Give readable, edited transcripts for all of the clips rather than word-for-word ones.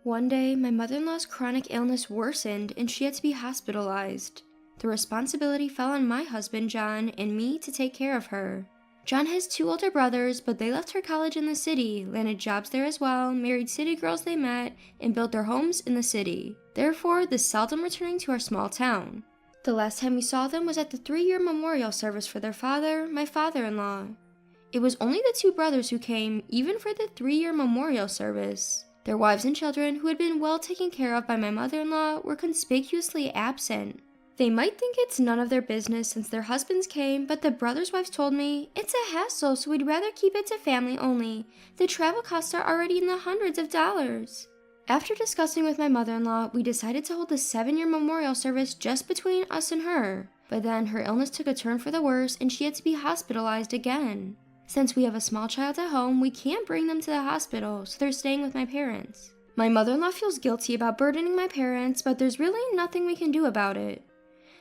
One day, my mother-in-law's chronic illness worsened and she had to be hospitalized. The responsibility fell on my husband, John, and me to take care of her. John has 2 older brothers, but they left for college in the city, landed jobs there as well, married city girls they met, and built their homes in the city. Therefore, they seldom returning to our small town. The last time we saw them was at the 3-year memorial service for their father, my father-in-law. It was only the 2 brothers who came, even for the 3-year memorial service. Their wives and children, who had been well taken care of by my mother-in-law, were conspicuously absent. They might think it's none of their business since their husbands came, but the brothers' wives told me, "It's a hassle, so we'd rather keep it to family only. The travel costs are already in the hundreds of dollars." After discussing with my mother-in-law, we decided to hold the 7-year memorial service just between us and her. But then her illness took a turn for the worse and she had to be hospitalized again. Since we have a small child at home, we can't bring them to the hospital, so they're staying with my parents. My mother-in-law feels guilty about burdening my parents, but there's really nothing we can do about it.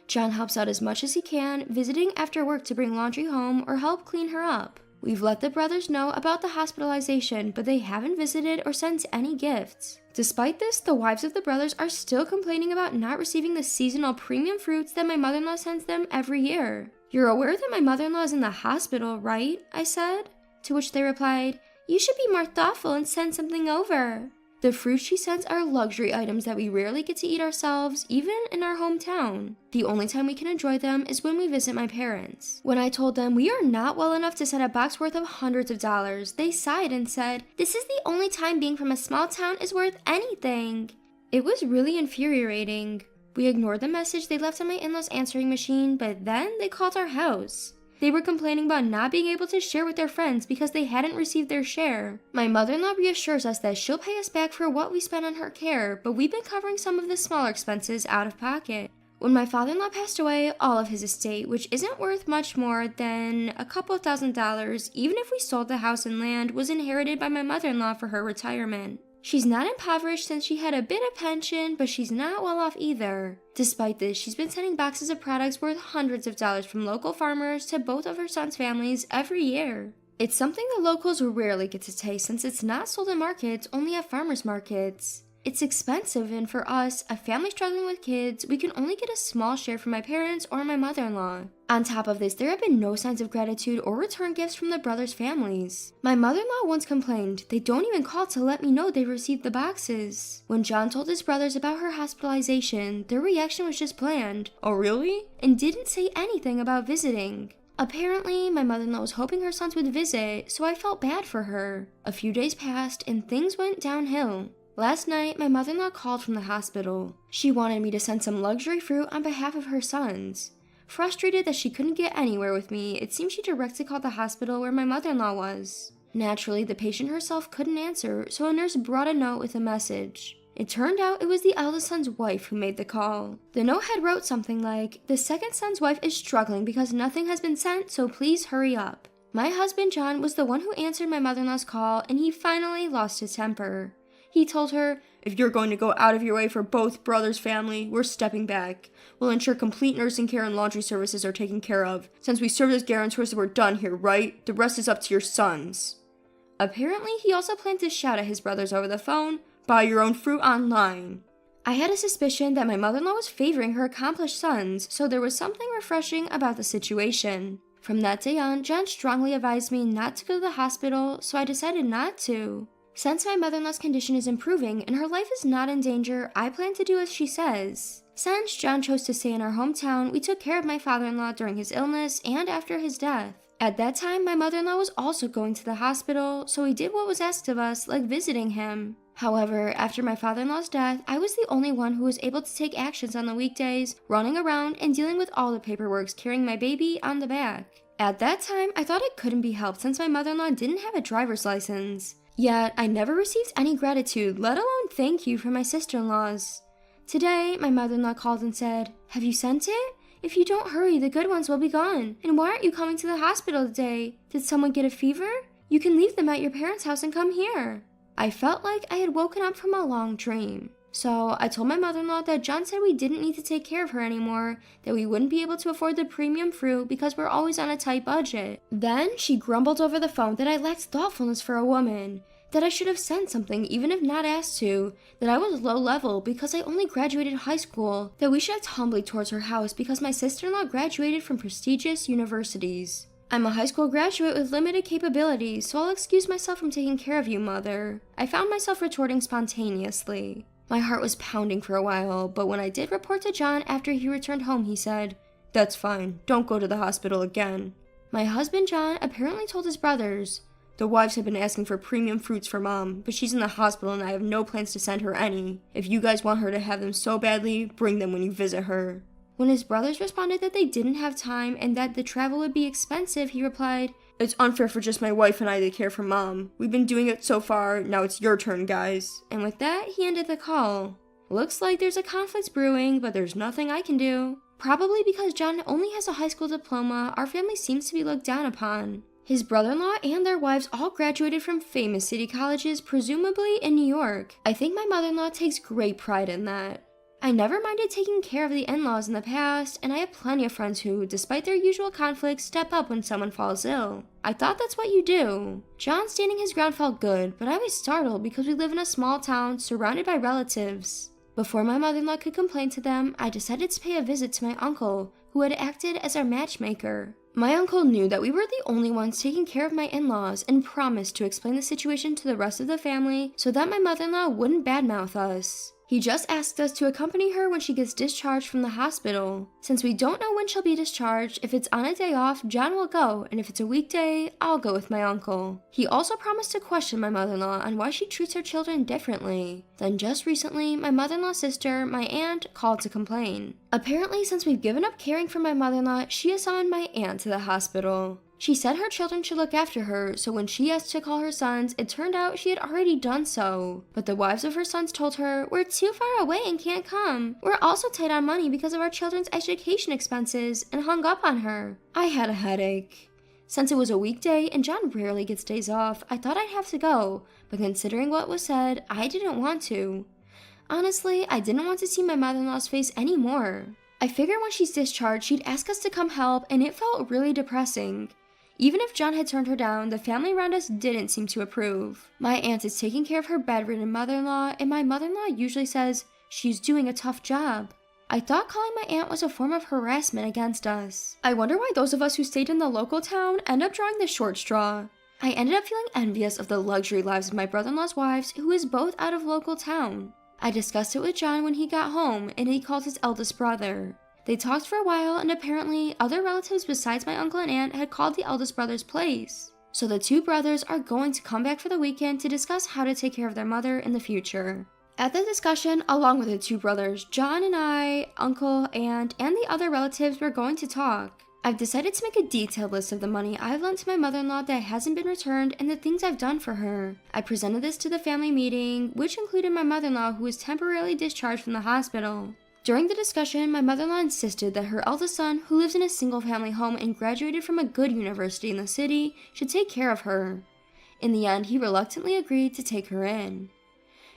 John helps out as much as he can, visiting after work to bring laundry home or help clean her up. We've let the brothers know about the hospitalization, but they haven't visited or sent any gifts. Despite this, the wives of the brothers are still complaining about not receiving the seasonal premium fruits that my mother-in-law sends them every year. "You're aware that my mother-in-law is in the hospital, right?" I said. To which they replied, "You should be more thoughtful and send something over." The fruits she sends are luxury items that we rarely get to eat ourselves, even in our hometown. The only time we can enjoy them is when we visit my parents. When I told them we are not well enough to send a box worth of hundreds of dollars, they sighed and said, "This is the only time being from a small town is worth anything." It was really infuriating. We ignored the message they left on my in-laws' answering machine, but then they called our house. They were complaining about not being able to share with their friends because they hadn't received their share. My mother-in-law reassures us that she'll pay us back for what we spent on her care, but we've been covering some of the smaller expenses out of pocket. When my father-in-law passed away, all of his estate, which isn't worth much more than a couple of $1,000s, even if we sold the house and land, was inherited by my mother-in-law for her retirement. She's not impoverished since she had a bit of pension, but she's not well off either. Despite this, she's been sending boxes of products worth hundreds of dollars from local farmers to both of her sons' families every year. It's something the locals rarely get to taste since it's not sold in markets, only at farmers markets. It's expensive, and for us, a family struggling with kids, we can only get a small share from my parents or my mother-in-law. On top of this, there have been no signs of gratitude or return gifts from the brothers' families. My mother-in-law once complained, "They don't even call to let me know they received the boxes." When John told his brothers about her hospitalization, their reaction was just bland, "Oh really?" and didn't say anything about visiting. Apparently, my mother-in-law was hoping her sons would visit, so I felt bad for her. A few days passed and things went downhill. Last night, my mother-in-law called from the hospital. She wanted me to send some luxury fruit on behalf of her sons. Frustrated that she couldn't get anywhere with me, it seemed she directly called the hospital where my mother-in-law was. Naturally, the patient herself couldn't answer, so a nurse brought a note with a message. It turned out it was the eldest son's wife who made the call. The note had wrote something like, "The second son's wife is struggling because nothing has been sent, so please hurry up." My husband John was the one who answered my mother-in-law's call, and he finally lost his temper. He told her, "If you're going to go out of your way for both brothers' family, we're stepping back. We'll ensure complete nursing care and laundry services are taken care of. Since we served as guarantors, we're done here, right? The rest is up to your sons." Apparently, he also planned to shout at his brothers over the phone, "Buy your own fruit online." I had a suspicion that my mother-in-law was favoring her accomplished sons, so there was something refreshing about the situation. From that day on, John strongly advised me not to go to the hospital, so I decided not to. Since my mother-in-law's condition is improving and her life is not in danger, I plan to do as she says. Since John chose to stay in our hometown, we took care of my father-in-law during his illness and after his death. At that time, my mother-in-law was also going to the hospital, so we did what was asked of us, like visiting him. However, after my father-in-law's death, I was the only one who was able to take actions on the weekdays, running around and dealing with all the paperwork carrying my baby on the back. At that time, I thought it couldn't be helped since my mother-in-law didn't have a driver's license. Yet, I never received any gratitude, let alone thank you from my sister-in-laws. Today, my mother-in-law called and said, "Have you sent it? If you don't hurry, the good ones will be gone. And why aren't you coming to the hospital today? Did someone get a fever? You can leave them at your parents' house and come here." I felt like I had woken up from a long dream. So I told my mother-in-law that John said we didn't need to take care of her anymore, that we wouldn't be able to afford the premium fruit because we're always on a tight budget. Then she grumbled over the phone that I lacked thoughtfulness for a woman. that I should have sent something even if not asked to, that I was low level because I only graduated high school, that we should act humbly towards her house because my sister-in-law graduated from prestigious universities. I'm a high school graduate with limited capabilities, so I'll excuse myself from taking care of you, mother. I found myself retorting spontaneously. My heart was pounding for a while, but when I did report to John after he returned home, he said, "That's fine, don't go to the hospital again." My husband John apparently told his brothers, "The wives have been asking for premium fruits for mom, but she's in the hospital and I have no plans to send her any. If you guys want her to have them so badly, bring them when you visit her." When his brothers responded that they didn't have time and that the travel would be expensive, he replied, "It's unfair for just my wife and I to care for mom. We've been doing it so far, now it's your turn, guys." And with that, he ended the call. Looks like there's a conflict brewing, but there's nothing I can do. Probably because John only has a high school diploma, our family seems to be looked down upon. His brother-in-law and their wives all graduated from famous city colleges, presumably in New York. I think my mother-in-law takes great pride in that. I never minded taking care of the in-laws in the past, and I have plenty of friends who, despite their usual conflicts, step up when someone falls ill. I thought that's what you do. John standing his ground felt good, but I was startled because we live in a small town surrounded by relatives. Before my mother-in-law could complain to them, I decided to pay a visit to my uncle, who had acted as our matchmaker. My uncle knew that we were the only ones taking care of my in-laws and promised to explain the situation to the rest of the family so that my mother-in-law wouldn't badmouth us. He just asked us to accompany her when she gets discharged from the hospital. Since we don't know when she'll be discharged, if it's on a day off, John will go, and if it's a weekday, I'll go with my uncle. He also promised to question my mother-in-law on why she treats her children differently. Then just recently, my mother-in-law's sister, my aunt, called to complain. Apparently, since we've given up caring for my mother-in-law, she assigned my aunt to the hospital. She said her children should look after her, so when she asked to call her sons, it turned out she had already done so. But the wives of her sons told her, "We're too far away and can't come. We're also tight on money because of our children's education expenses," and hung up on her. I had a headache. Since it was a weekday and John rarely gets days off, I thought I'd have to go, but considering what was said, I didn't want to. Honestly, I didn't want to see my mother-in-law's face anymore. I figured when she's discharged, she'd ask us to come help, and it felt really depressing. Even if John had turned her down, the family around us didn't seem to approve. My aunt is taking care of her bedridden mother-in-law, and my mother-in-law usually says she's doing a tough job. I thought calling my aunt was a form of harassment against us. I wonder why those of us who stayed in the local town end up drawing the short straw. I ended up feeling envious of the luxury lives of my brother-in-law's wives, who is both out of local town. I discussed it with John when he got home, and he called his eldest brother. They talked for a while, and apparently other relatives besides my uncle and aunt had called the eldest brother's place. So the two brothers are going to come back for the weekend to discuss how to take care of their mother in the future. At the discussion, along with the two brothers, John and I, uncle, aunt, and the other relatives were going to talk. I've decided to make a detailed list of the money I've lent to my mother-in-law that hasn't been returned and the things I've done for her. I presented this to the family meeting, which included my mother-in-law who was temporarily discharged from the hospital. During the discussion, my mother-in-law insisted that her eldest son, who lives in a single-family home and graduated from a good university in the city, should take care of her. In the end, he reluctantly agreed to take her in.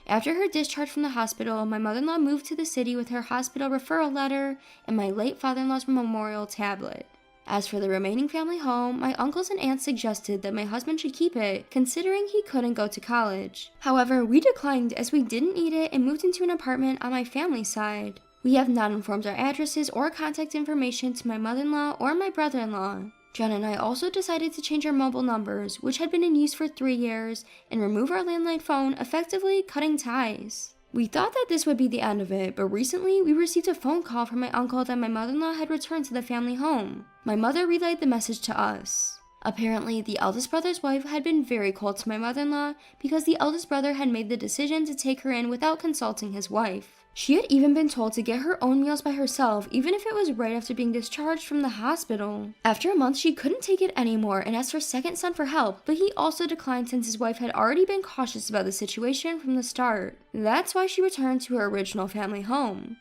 After her discharge from the hospital, my mother-in-law moved to the city with her hospital referral letter and my late father-in-law's memorial tablet. As for the remaining family home, my uncles and aunts suggested that my husband should keep it, considering he couldn't go to college. However, we declined as we didn't need it and moved into an apartment on my family's side. We have not informed our addresses or contact information to my mother-in-law or my brother-in-law. John and I also decided to change our mobile numbers, which had been in use for 3 years, and remove our landline phone, effectively cutting ties. We thought that this would be the end of it, but recently we received a phone call from my uncle that my mother-in-law had returned to the family home. My mother relayed the message to us. Apparently, the eldest brother's wife had been very cold to my mother-in-law because the eldest brother had made the decision to take her in without consulting his wife. She had even been told to get her own meals by herself, even if it was right after being discharged from the hospital. After a month, she couldn't take it anymore and asked her second son for help, but he also declined since his wife had already been cautious about the situation from the start. That's why she returned to her original family home.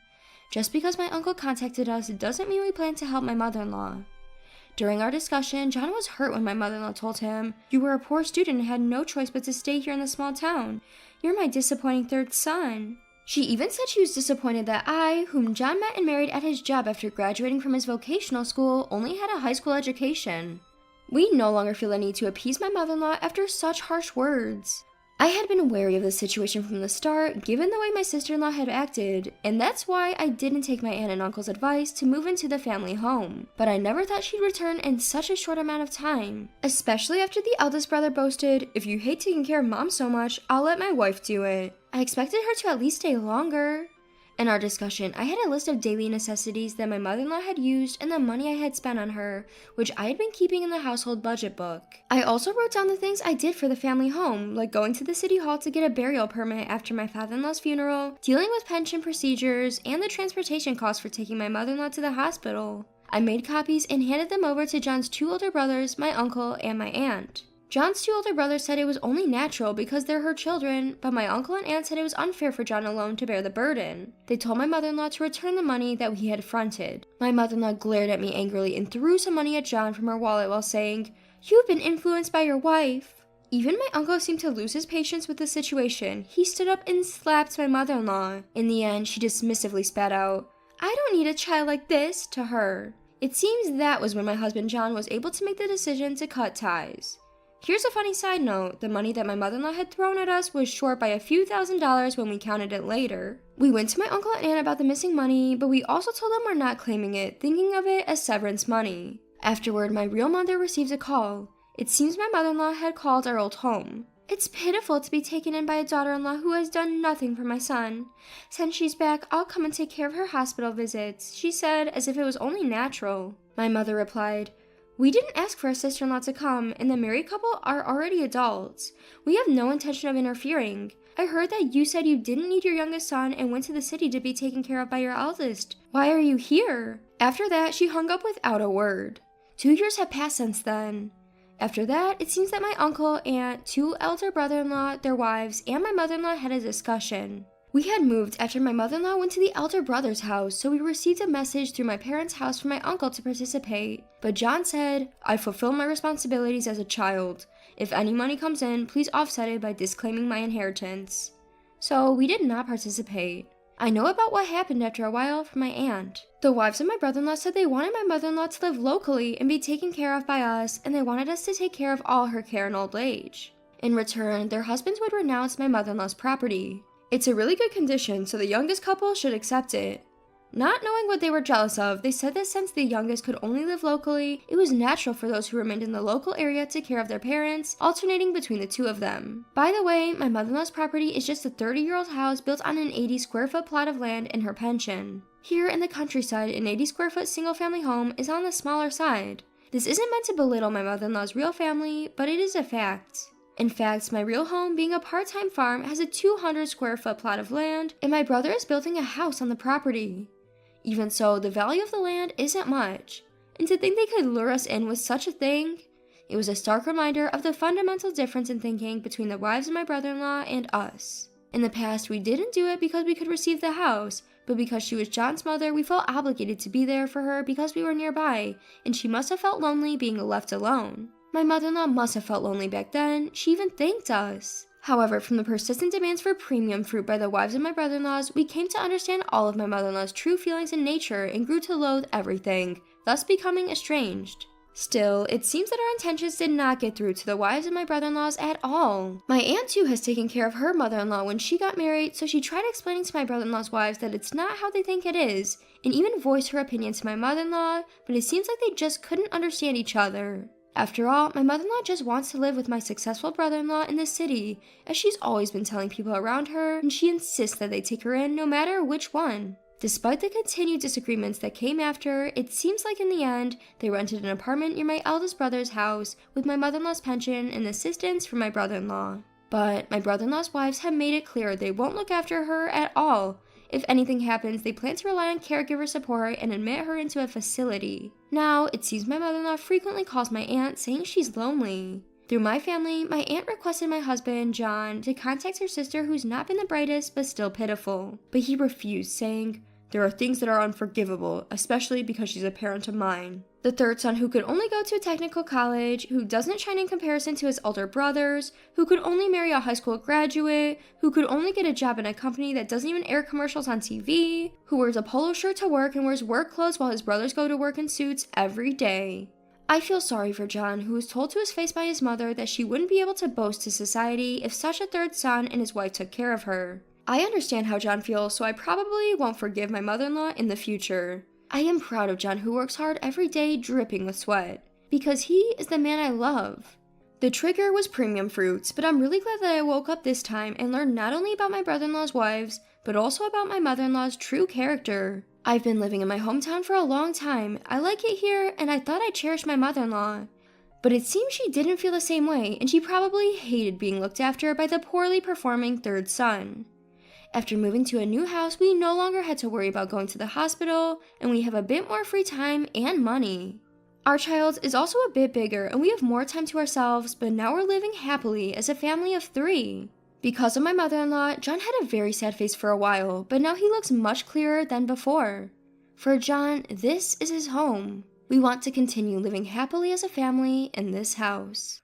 Just because my uncle contacted us doesn't mean we plan to help my mother-in-law. During our discussion, John was hurt when my mother-in-law told him, "You were a poor student and had no choice but to stay here in the small town. You're my disappointing third son." She even said she was disappointed that I, whom John met and married at his job after graduating from his vocational school, only had a high school education. We no longer feel the need to appease my mother-in-law after such harsh words. I had been wary of the situation from the start, given the way my sister-in-law had acted, and that's why I didn't take my aunt and uncle's advice to move into the family home. But I never thought she'd return in such a short amount of time, especially after the eldest brother boasted, "If you hate taking care of mom so much, I'll let my wife do it." I expected her to at least stay longer. In our discussion, I had a list of daily necessities that my mother-in-law had used and the money I had spent on her, which I had been keeping in the household budget book. I also wrote down the things I did for the family home, like going to the city hall to get a burial permit after my father-in-law's funeral, dealing with pension procedures, and the transportation costs for taking my mother-in-law to the hospital. I made copies and handed them over to John's 2 older brothers, my uncle, and my aunt. John's 2 older brothers said it was only natural because they're her children, but my uncle and aunt said it was unfair for John alone to bear the burden. They told my mother-in-law to return the money that he had fronted. My mother-in-law glared at me angrily and threw some money at John from her wallet while saying, "You've been influenced by your wife." Even my uncle seemed to lose his patience with the situation. He stood up and slapped my mother-in-law. In the end, she dismissively spat out, "I don't need a child like this," to her. It seems that was when my husband John was able to make the decision to cut ties. Here's a funny side note, the money that my mother-in-law had thrown at us was short by a few $1,000s when we counted it later. We went to my uncle and aunt about the missing money, but we also told them we're not claiming it, thinking of it as severance money. Afterward, my real mother received a call. It seems my mother-in-law had called our old home. "It's pitiful to be taken in by a daughter-in-law who has done nothing for my son. Since she's back, I'll come and take care of her hospital visits," she said, as if it was only natural. My mother replied, "We didn't ask for a sister-in-law to come, and the married couple are already adults. We have no intention of interfering. I heard that you said you didn't need your youngest son and went to the city to be taken care of by your eldest. Why are you here?" After that, she hung up without a word. 2 years had passed since then. After that, it seems that my uncle, aunt, 2 elder brother-in-law, their wives, and my mother-in-law had a discussion. We had moved after my mother-in-law went to the elder brother's house, so we received a message through my parents' house from my uncle to participate. But John said, "I fulfill my responsibilities as a child. If any money comes in, please offset it by disclaiming my inheritance." So we did not participate. I know about what happened after a while from my aunt. The wives of my brother-in-law said they wanted my mother-in-law to live locally and be taken care of by us, and they wanted us to take care of all her care in old age. In return, their husbands would renounce my mother-in-law's property. It's a really good condition, so the youngest couple should accept it. Not knowing what they were jealous of, they said that since the youngest could only live locally, it was natural for those who remained in the local area to take care of their parents, alternating between the 2 of them. By the way, my mother-in-law's property is just a 30-year-old house built on an 80-square-foot plot of land in her pension. Here in the countryside, an 80-square-foot single-family home is on the smaller side. This isn't meant to belittle my mother-in-law's real family, but it is a fact. In fact, my real home, being a part-time farm, has a 200-square-foot plot of land, and my brother is building a house on the property. Even so, the value of the land isn't much, and to think they could lure us in with such a thing, it was a stark reminder of the fundamental difference in thinking between the wives of my brother-in-law and us. In the past, we didn't do it because we could receive the house, but because she was John's mother, we felt obligated to be there for her because we were nearby, and she must have felt lonely being left alone. My mother-in-law must have felt lonely back then. She even thanked us. However, from the persistent demands for premium fruit by the wives of my brother-in-laws, we came to understand all of my mother-in-law's true feelings and nature and grew to loathe everything, thus becoming estranged. Still, it seems that our intentions did not get through to the wives of my brother-in-laws at all. My aunt too has taken care of her mother-in-law when she got married, so she tried explaining to my brother-in-law's wives that it's not how they think it is, and even voiced her opinion to my mother-in-law, but it seems like they just couldn't understand each other. After all, my mother-in-law just wants to live with my successful brother-in-law in the city, as she's always been telling people around her, and she insists that they take her in no matter which one. Despite the continued disagreements that came after, it seems like in the end, they rented an apartment near my eldest brother's house with my mother-in-law's pension and assistance from my brother-in-law. But my brother-in-law's wives have made it clear they won't look after her at all. If anything happens, they plan to rely on caregiver support and admit her into a facility. Now, it seems my mother-in-law frequently calls my aunt saying she's lonely. Through my family, my aunt requested my husband, John, to contact her sister who's not been the brightest but still pitiful. But he refused, saying, "There are things that are unforgivable, especially because she's a parent of mine." The third son, who could only go to a technical college, who doesn't shine in comparison to his older brothers, who could only marry a high school graduate, who could only get a job in a company that doesn't even air commercials on TV, who wears a polo shirt to work and wears work clothes while his brothers go to work in suits every day. I feel sorry for John, who was told to his face by his mother that she wouldn't be able to boast to society if such a third son and his wife took care of her. I understand how John feels, so I probably won't forgive my mother-in-law in the future. I am proud of John, who works hard every day dripping with sweat, because he is the man I love. The trigger was premium fruits, but I'm really glad that I woke up this time and learned not only about my brother-in-law's wives, but also about my mother-in-law's true character. I've been living in my hometown for a long time. I like it here, and I thought I cherished my mother-in-law. But it seems she didn't feel the same way, and she probably hated being looked after by the poorly performing third son. After moving to a new house, we no longer had to worry about going to the hospital, and we have a bit more free time and money. Our child is also a bit bigger, and we have more time to ourselves, but now we're living happily as a family of 3. Because of my mother-in-law, John had a very sad face for a while, but now he looks much clearer than before. For John, this is his home. We want to continue living happily as a family in this house.